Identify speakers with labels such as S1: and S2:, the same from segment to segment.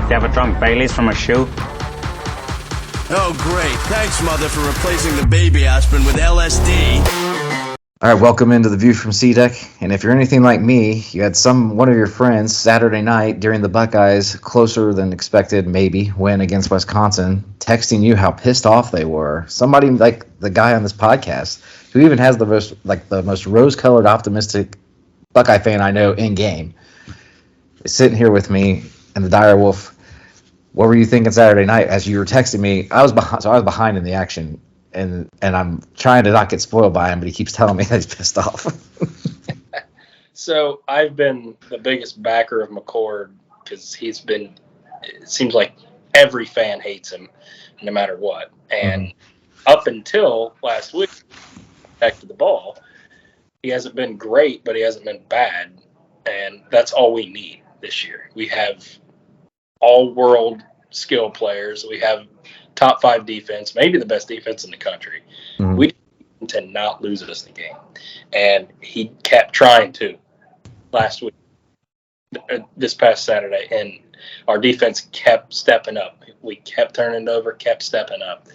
S1: you ever drunk Baileys from a shoe?
S2: Oh, great. Thanks, Mother, for replacing the baby aspirin with LSD.
S3: All right, welcome into the View from C-Deck. And if you're anything like me, you had one of your friends Saturday night during the Buckeyes closer than expected, maybe, win against Wisconsin, texting you how pissed off they were. Somebody like the guy on this podcast, who even has the most rose-colored, optimistic Buckeye fan I know in game, is sitting here with me and the Dyerwolf. What were you thinking Saturday night as you were texting me? I was behind in the action. And I'm trying to not get spoiled by him, but he keeps telling me that he's pissed off.
S4: So I've been the biggest backer of McCord because it seems like every fan hates him no matter what. And up until last week, back to the ball, he hasn't been great, but he hasn't been bad. And that's all we need this year. We have all-world skill players. We have top 5 defense, maybe the best defense in the country. Mm-hmm. We need to not lose us the game. And he kept trying to last week, this past Saturday, and our defense kept stepping up. We kept turning it over, kept stepping up.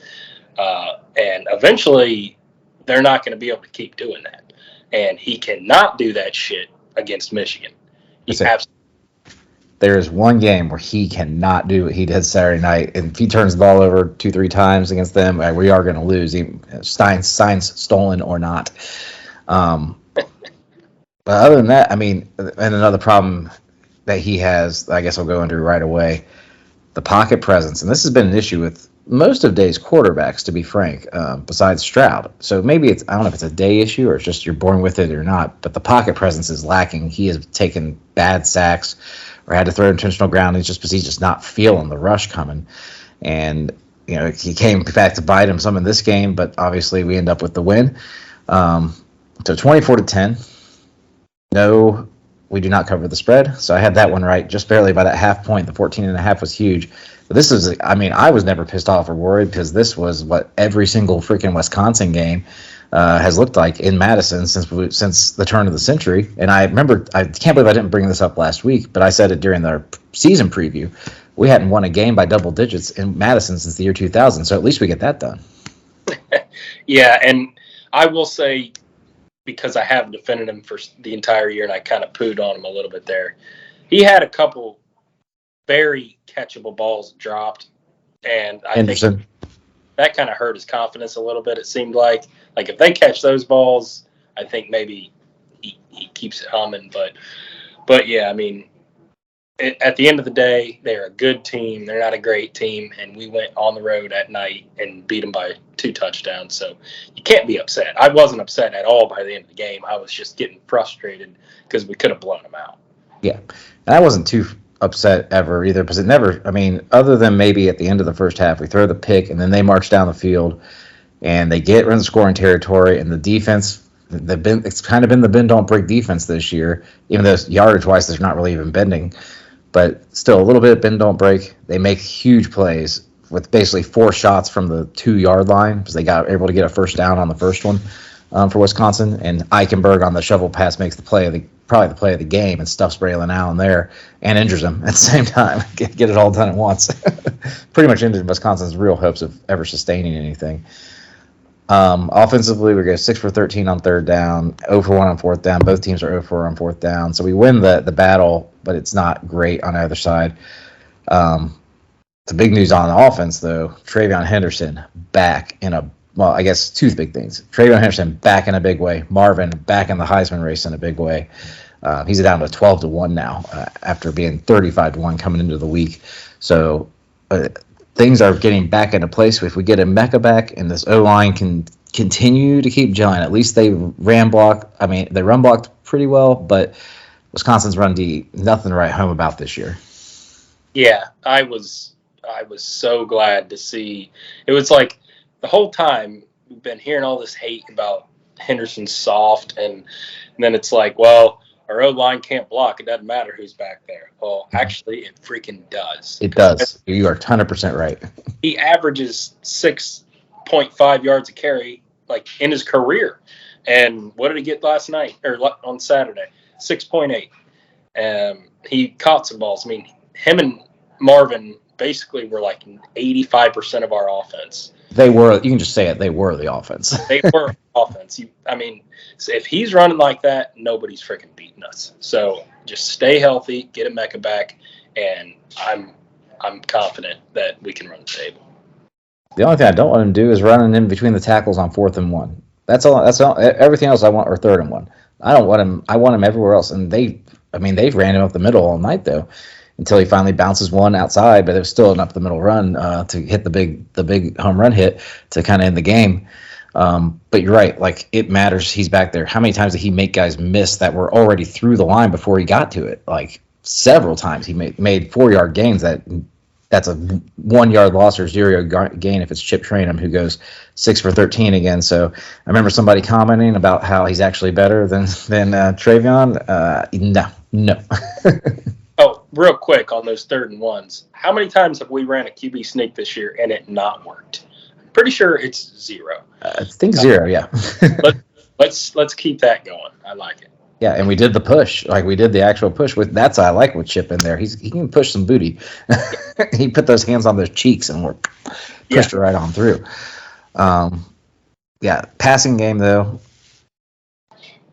S4: And eventually, they're not going to be able to keep doing that. And he cannot do that shit against Michigan.
S3: There is one game where he cannot do what he did Saturday night, and if he turns the ball over 2-3 times against them, we are going to lose. Signs stolen or not. But other than that, I mean, and another problem that he has, I guess I'll go into right away, the pocket presence, and this has been an issue with most of Day's quarterbacks, to be frank, besides Stroud. So maybe I don't know if it's a Day issue or it's just you're born with it or not, but the pocket presence is lacking. He has taken bad sacks or had to throw intentional groundings just because he's just not feeling the rush coming. And, you know, he came back to bite him some in this game, but obviously we end up with the win. So 24-10. No, we do not cover the spread. So I had that one right just barely by that half point. The 14.5 was huge. But this is, I mean, I was never pissed off or worried because this was what every single freaking Wisconsin game has looked like in Madison since the turn of the century. And I remember, I can't believe I didn't bring this up last week, but I said it during the season preview. We hadn't won a game by double digits in Madison since the year 2000, so at least we get that done.
S4: Yeah, and I will say, because I have defended him for the entire year and I kind of pooed on him a little bit there, he had a couple very catchable balls dropped, and I think that kind of hurt his confidence a little bit. It seemed like if they catch those balls, I think maybe he keeps it humming. But yeah, I mean, at the end of the day, they're a good team. They're not a great team, and we went on the road at night and beat them by 2 touchdowns. So you can't be upset. I wasn't upset at all by the end of the game. I was just getting frustrated because we could have blown them out.
S3: Yeah, and I wasn't too upset ever either because it never, I mean, other than maybe at the end of the first half, we throw the pick and then they march down the field and they get in scoring territory, and the defense, it's kind of been the bend don't break defense this year, even though yardage-wise there's not really even bending, but still a little bit of bend don't break. They make huge plays with basically 4 shots from the 2-yard line because they got able to get a first down on the first one for Wisconsin, and Eichenberg on the shovel pass makes probably the play of the game and stuffs Braylon Allen there and injures him at the same time. Get it all done at once. Pretty much ended Wisconsin's real hopes of ever sustaining anything. Offensively, we go 6 for 13 on 3rd down, 0 for 1 on 4th down. Both teams are 0 for 1 on 4th down. So we win the battle, but it's not great on either side. The big news on the offense, though, Treyveon Henderson back in I guess 2 big things. Treyveon Henderson back in a big way. Marvin back in the Heisman race in a big way. He's down to 12-1 now after being 35-1 coming into the week. So things are getting back into place. If we get a Mecca back and this O-line can continue to keep gelling, at least they run blocked pretty well, but Wisconsin's run D, nothing to write home about this year.
S4: Yeah, I was so glad to see. It was like the whole time we've been hearing all this hate about Henderson's soft, and then it's like, well, our O-line can't block. It doesn't matter who's back there. Well, actually, it freaking does.
S3: It does. You are 100% right.
S4: He averages 6.5 yards a carry, like, in his career. And what did he get last night, or on Saturday? 6.8. He caught some balls. I mean, him and Marvin basically were like 85% of our offense.
S3: They were. You can just say it. They were the offense.
S4: They were offense. If he's running like that, nobody's freaking beating us. So just stay healthy, get Emeka back, and I'm confident that we can run the table.
S3: The only thing I don't want him to do is running in between the tackles on 4th and 1. That's all. That's all. Everything else I want, or 3rd and 1. I don't want him. I want him everywhere else. And they ran him up the middle all night though, until he finally bounces one outside. But it was still an up the middle run to hit the big home run hit to kind of end the game. But you're right. Like, it matters. He's back there. How many times did he make guys miss that were already through the line before he got to it? Like, several times he made 4-yard gains that's a 1-yard loss or 0-yard gain if it's Chip Trainum, who goes 6 for 13 again. So I remember somebody commenting about how he's actually better than Treyveon. No.
S4: Oh, real quick on those 3rd and 1s. How many times have we ran a QB sneak this year and it not worked? I'm pretty sure it's 0.
S3: I think 0, yeah.
S4: Let's keep that going. I like it.
S3: Yeah, and we did the push. Like, we did the actual push. I like with Chip in there. He can push some booty. He put those hands on those cheeks and pushed it right on through. Passing game, though,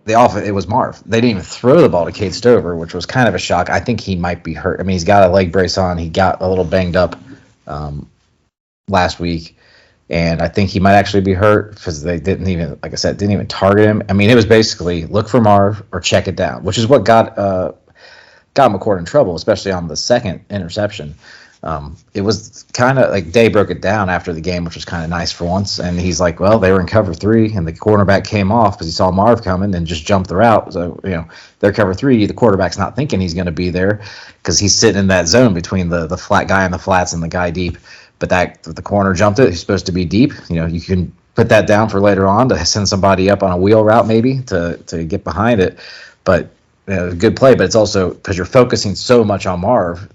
S3: it was Marv. They didn't even throw the ball to Cade Stover, which was kind of a shock. I think he might be hurt. I mean, he's got a leg brace on. He got a little banged up last week. And I think he might actually be hurt because they didn't even target him. I mean, it was basically look for Marv or check it down, which is what got McCord in trouble, especially on the second interception. It was kind of like Day broke it down after the game, which was kind of nice for once. And he's like, well, they were in cover 3, and the cornerback came off because he saw Marv coming and just jumped the route. So, they're cover 3. The quarterback's not thinking he's going to be there because he's sitting in that zone between the flat guy in the flats and the guy deep. But the corner jumped it. He's supposed to be deep. You can put that down for later on to send somebody up on a wheel route maybe to get behind it. But good play. But it's also because you're focusing so much on Marv,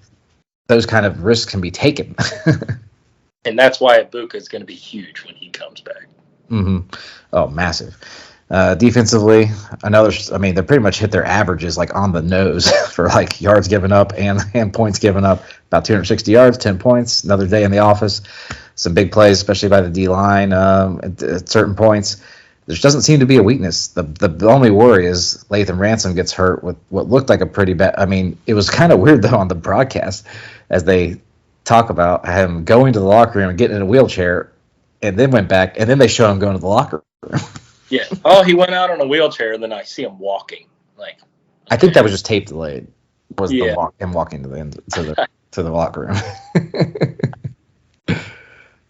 S3: those kind of risks can be taken.
S4: And that's why Ibuka is going to be huge when he comes back.
S3: Mm-hmm. Oh, massive. Defensively, they pretty much hit their averages like on the nose for like yards given up and points given up. About 260 yards, 10 points. Another day in the office. Some big plays, especially by the D-line at certain points. There doesn't seem to be a weakness. The only worry is Lathan Ransom gets hurt with what looked like a pretty bad. I mean, it was kind of weird though on the broadcast as they talk about him going to the locker room and getting in a wheelchair, and then went back, and then they show him going to the locker room.
S4: Yeah. Oh, he went out on a wheelchair, and then I see him walking. Like,
S3: I think that was just tape delayed. Was
S4: Yeah.
S3: him walking to the locker room?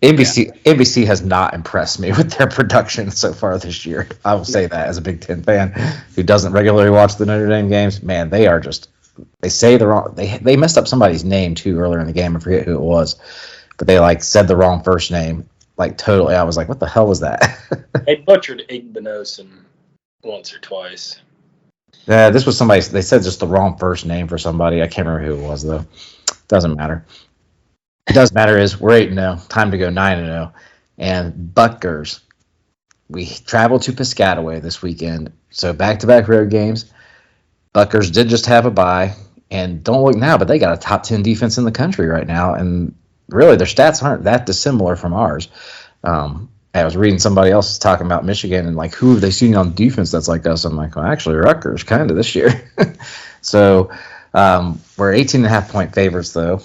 S3: NBC has not impressed me with their production so far this year. I will say that as a Big Ten fan who doesn't regularly watch the Notre Dame games. Man, they are just they say the wrong. They messed up somebody's name too earlier in the game. I forget who it was, but they said the wrong first name. Like, totally. I was like, what the hell was that?
S4: They butchered Igbinosin once or twice.
S3: Yeah, this was somebody. They said just the wrong first name for somebody. I can't remember who it was though. Doesn't matter. It does matter is we're 8-0. Time to go 9-0. And Buttgers. We traveled to Piscataway this weekend. So back-to-back road games. Buttgers did just have a bye. And don't look now, but they got a top 10 defense in the country right now. And really, their stats aren't that dissimilar from ours. I was reading somebody else talking about Michigan and who have they seen on defense that's like us? I'm like, well, actually, Rutgers kind of this year. So we're 18.5-point favorites, though.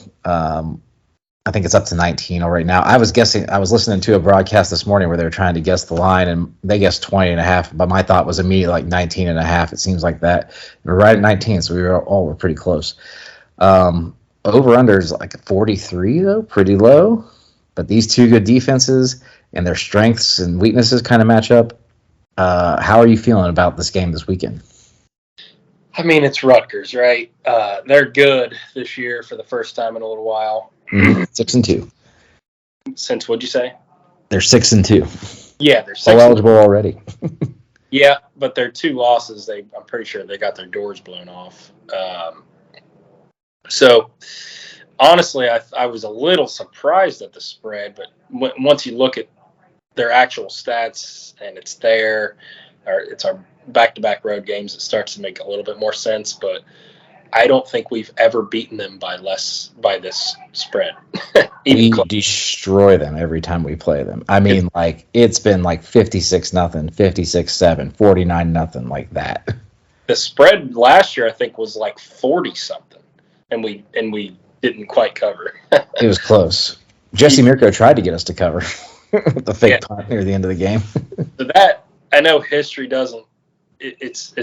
S3: I think it's up to 19 right now. I was listening to a broadcast this morning where they were trying to guess the line, and they guessed 20.5, but my thought was immediately 19.5. It seems like that. We're right at 19, so we're pretty close. Over-under is 43, though, pretty low. But these two good defenses and their strengths and weaknesses kind of match up. How are you feeling about this game this weekend?
S4: I mean, it's Rutgers, right? They're good this year for the first time in a little while.
S3: 6-2.
S4: Since, what'd you say?
S3: They're 6-2.
S4: Yeah, they're 6.
S3: Eligible already.
S4: Yeah, but their 2 losses, I'm pretty sure they got their doors blown off. So, honestly, I was a little surprised at the spread, but once you look at their actual stats and it's our back-to-back road games, it starts to make a little bit more sense. But I don't think we've ever beaten them by this spread.
S3: We destroy them every time we play them. I mean, like, it's been like 56-0, 56-7, 49-0, like that.
S4: The spread last year, I think, was like 40-something, and we didn't quite cover.
S3: It was close. Jesse Mirko tried to get us to cover with the fake punt near the end of the game.
S4: So that, I know history doesn't. It's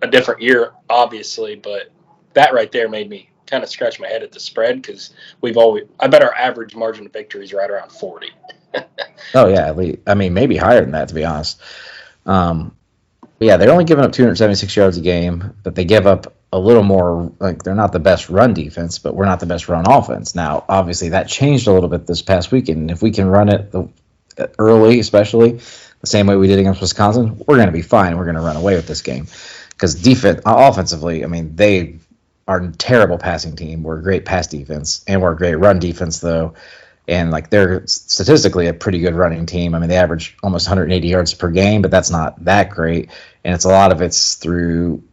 S4: a different year, obviously, but that right there made me kind of scratch my head at the spread because I bet our average margin of victory is right around 40.
S3: Oh yeah, I mean maybe higher than that, to be honest. Yeah, they're only giving up 276 yards a game, but they give up a little more. Like, they're not the best run defense, but we're not the best run offense. Now, obviously, that changed a little bit this past weekend. And if we can run it early, especially the same way we did against Wisconsin, we're going to be fine. We're going to run away with this game because offensively, I mean, they are a terrible passing team. We're a great pass defense, and we're a great run defense, though. And, like, they're statistically a pretty good running team. I mean, they average almost 180 yards per game, but that's not that great. And it's a lot of it's through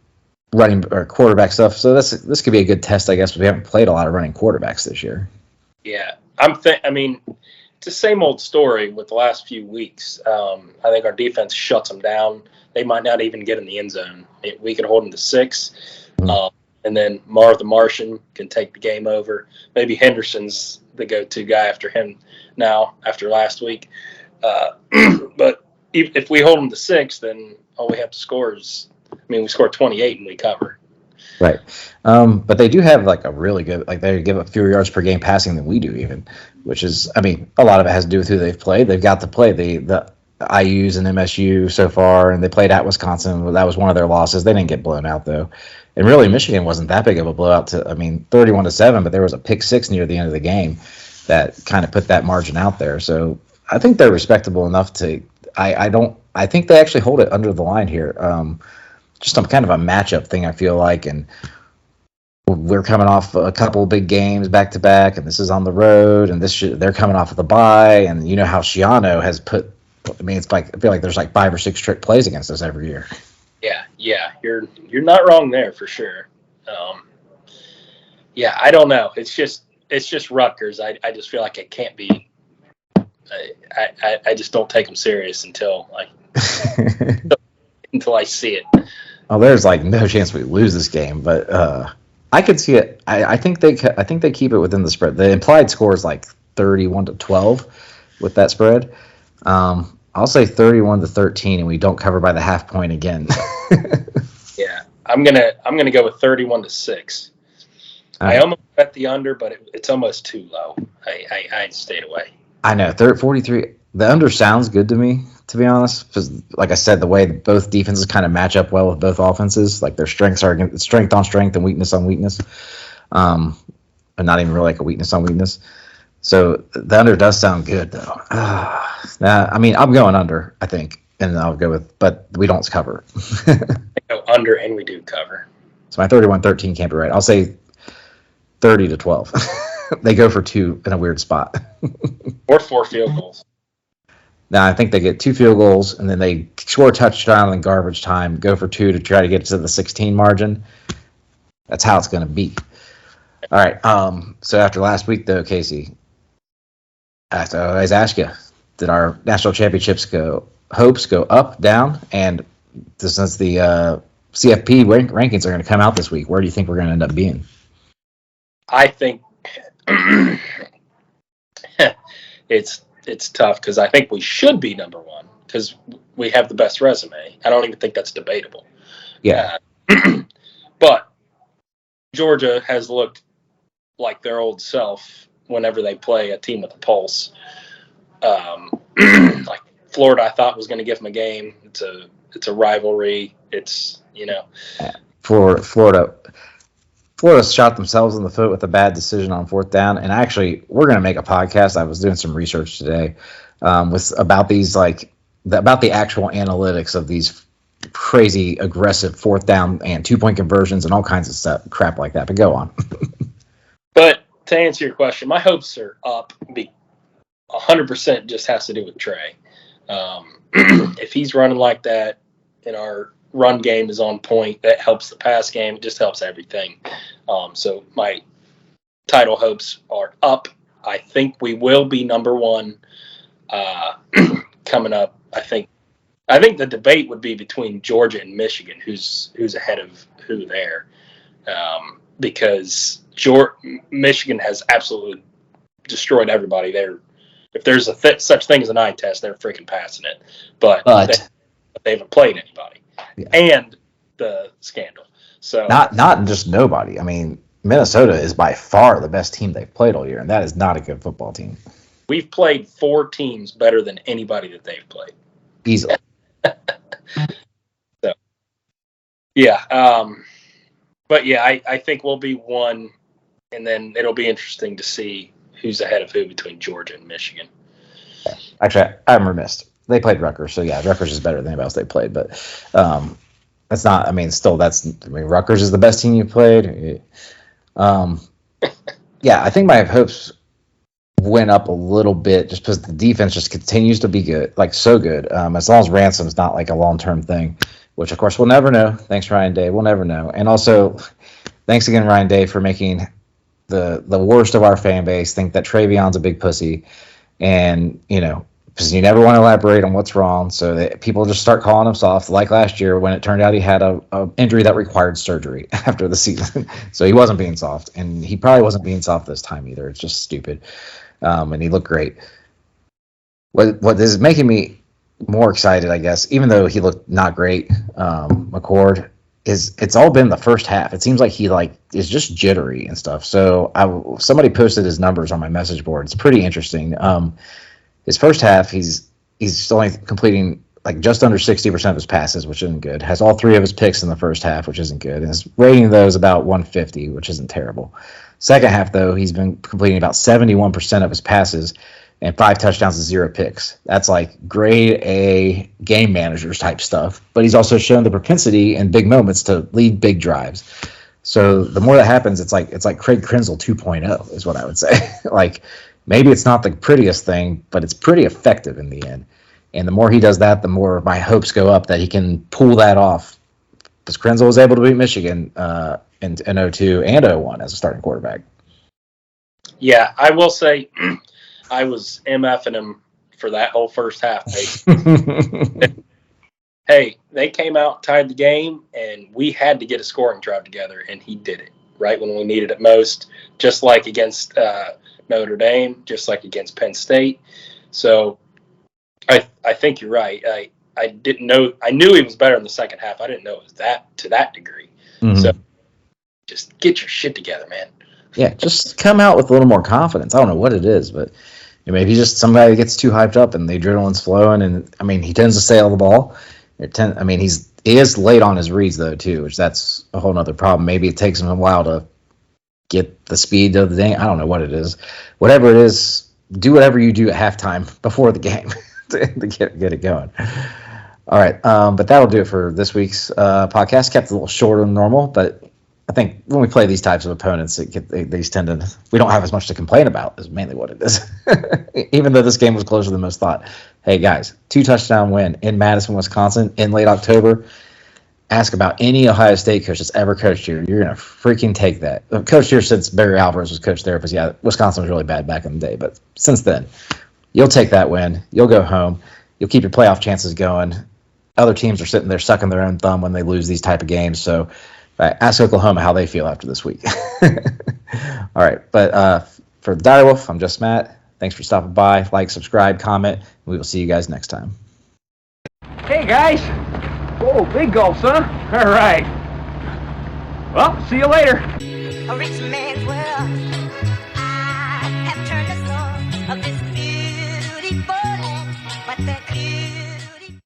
S3: running or quarterback stuff. So this could be a good test, I guess, but we haven't played a lot of running quarterbacks this year.
S4: Yeah. I mean, it's the same old story with the last few weeks. I think our defense shuts them down. They might not even get in the end zone. We could hold them to 6. And then the Martian can take the game over. Maybe Henderson's the go-to guy after him now, after last week. But if we hold them to 6, then all we have to score is, we score 28 and we cover.
S3: Right. But they do have, like, a really good, like, they give up fewer yards per game passing than we do even, which is, I mean, a lot of it has to do with who they've played. They've got to play the IUs and MSU so far, and they played at Wisconsin. That was one of their losses. They didn't get blown out, though. And really, Michigan wasn't that big of a blowout 31-7, but there was a pick 6 near the end of the game that kind of put that margin out there. So I think they're respectable enough to. I think they actually hold it under the line here. Just some kind of a matchup thing, I feel like, and we're coming off a couple big games back to back, and this is on the road, and they're coming off of the bye, and you know how Schiano has put. I mean, it's like I feel like there's like 5 or 6 trick plays against us every year. Yeah, you're not wrong there for sure. Yeah, I don't know. It's just Rutgers. I just feel like it can't be. I just don't take them serious until I see it. Oh, there's like no chance we lose this game, but I could see it. I think they keep it within the spread. The implied score is like 31-12 with that spread. I'll say 31-13, and we don't cover by the half point again.
S4: Yeah, I'm gonna go with 31-6. I almost bet the under, but it's almost too low. I stayed away.
S3: I know 43. The under sounds good to me, to be honest, because like I said, the way both defenses kind of match up well with both offenses, like their strengths are strength on strength and weakness on weakness, and not even really like a weakness on weakness. So the under does sound good, though. I mean, I'm going under, I think, and I'll go with, but we don't cover.
S4: I go under, and we do cover.
S3: So my 31-13 can't be right. I'll say 30-12. They go for 2 in a weird spot.
S4: Or 4 field goals.
S3: Now, I think they get 2 field goals, and then they score a touchdown in garbage time, go for 2 to try to get to the 16 margin. That's how it's going to be. All right. So after last week, though, Casey, I have to always ask you, did our national championships hopes go up, down? And since the CFP rankings are going to come out this week, where do you think we're going to end up being?
S4: I think it's tough because I think we should be number 1 because we have the best resume. I don't even think that's debatable.
S3: Yeah.
S4: But Georgia has looked like their old self whenever they play a team with a pulse. Like Florida, I thought was going to give them a game. It's a rivalry. It's,
S3: Florida shot themselves in the foot with a bad decision on 4th down. And actually, we're going to make a podcast. I was doing some research today about these, about the actual analytics of these crazy aggressive 4th down and 2-point conversions and all kinds of stuff, crap like that. But go on.
S4: But to answer your question, my hopes are up. 100% just has to do with Trey. If he's running like that in our run game is on point. That helps the pass game. It just helps everything. So my title hopes are up. I think we will be number one coming up. I think the debate would be between Georgia and Michigan, who's ahead of who there, because Michigan has absolutely destroyed everybody there. If there's such thing as an eye test, they're freaking passing it. But they haven't played anybody, and the scandal. So
S3: not just nobody. I mean, Minnesota is by far the best team they've played all year, and that is not a good football team.
S4: We've played 4 teams better than anybody that they've played.
S3: Easily.
S4: So, yeah. But, yeah, I think we'll be 1, and then it'll be interesting to see who's ahead of who between Georgia and Michigan.
S3: Actually, I'm remiss. They played Rutgers, so, yeah, Rutgers is better than anybody else they played. But that's not – I mean, still, Rutgers is the best team you played. Yeah, I think my hopes went up a little bit just because the defense just continues to be good, like so good. As long as Ransom's not like a long-term thing, which of course we'll never know. Thanks, Ryan Day. We'll never know. And also, thanks again, Ryan Day, for making the worst of our fan base think that Treyveon's a big pussy, and because you never want to elaborate on what's wrong, so that people just start calling him soft, like last year when it turned out he had a injury that required surgery after the season. So he wasn't being soft, and he probably wasn't being soft this time either. It's just stupid, and he looked great. What is making me more excited, I guess, even though he looked not great, McCord, is it's all been the first half. It seems like he is just jittery and stuff. So somebody posted his numbers on my message board. It's pretty interesting. His first half, he's only completing just under 60% of his passes, which isn't good. Has all 3 of his picks in the first half, which isn't good. And his rating, though, is about 150, which isn't terrible. Second half, though, he's been completing about 71% of his passes and 5 touchdowns and 0 picks. That's like grade A game managers type stuff. But he's also shown the propensity in big moments to lead big drives. So the more that happens, it's like Craig Krenzel 2.0 is what I would say. Maybe it's not the prettiest thing, but it's pretty effective in the end. And the more he does that, the more my hopes go up that he can pull that off. Because Krenzel was able to beat Michigan in 02 and 01 as a starting quarterback.
S4: Yeah, I will say I was MFing him for that whole first half. Hey, they came out, tied the game, and we had to get a scoring drive together, and he did it right when we needed it most, just like against Notre Dame, just like against Penn State. So I think you're right. I didn't know. I knew he was better in the second half. I didn't know it was to that degree. Mm-hmm. So just get your shit together, man.
S3: Yeah, just come out with a little more confidence. I don't know what it is, but maybe just somebody gets too hyped up and the adrenaline's flowing. And I mean, he tends to sail the ball. He is late on his reads though too, which that's a whole other problem. Maybe it takes him a while to get the speed of the game. I don't know what it is. Whatever it is, do whatever you do at halftime before the game to get it going. All right, but that'll do it for this week's podcast. Kept it a little shorter than normal, but I think when we play these types of opponents, we don't have as much to complain about. Is mainly what it is. Even though this game was closer than most thought. Hey guys, 2-touchdown win in Madison, Wisconsin in late October. Ask about any Ohio State coach that's ever coached here. You're gonna freaking take that. I've coached here since Barry Alvarez was coach there, because yeah, Wisconsin was really bad back in the day. But since then, you'll take that win. You'll go home. You'll keep your playoff chances going. Other teams are sitting there sucking their own thumb when they lose these type of games. So ask Oklahoma how they feel after this week. All right. But for Dyerwolf, I'm just Matt. Thanks for stopping by. Like, subscribe, comment. We will see you guys next time.
S1: Hey, guys. Whoa, big gulps, huh? All right. Well, see you later.
S5: A rich man's world. I have turned the soul of this beautiful land, but there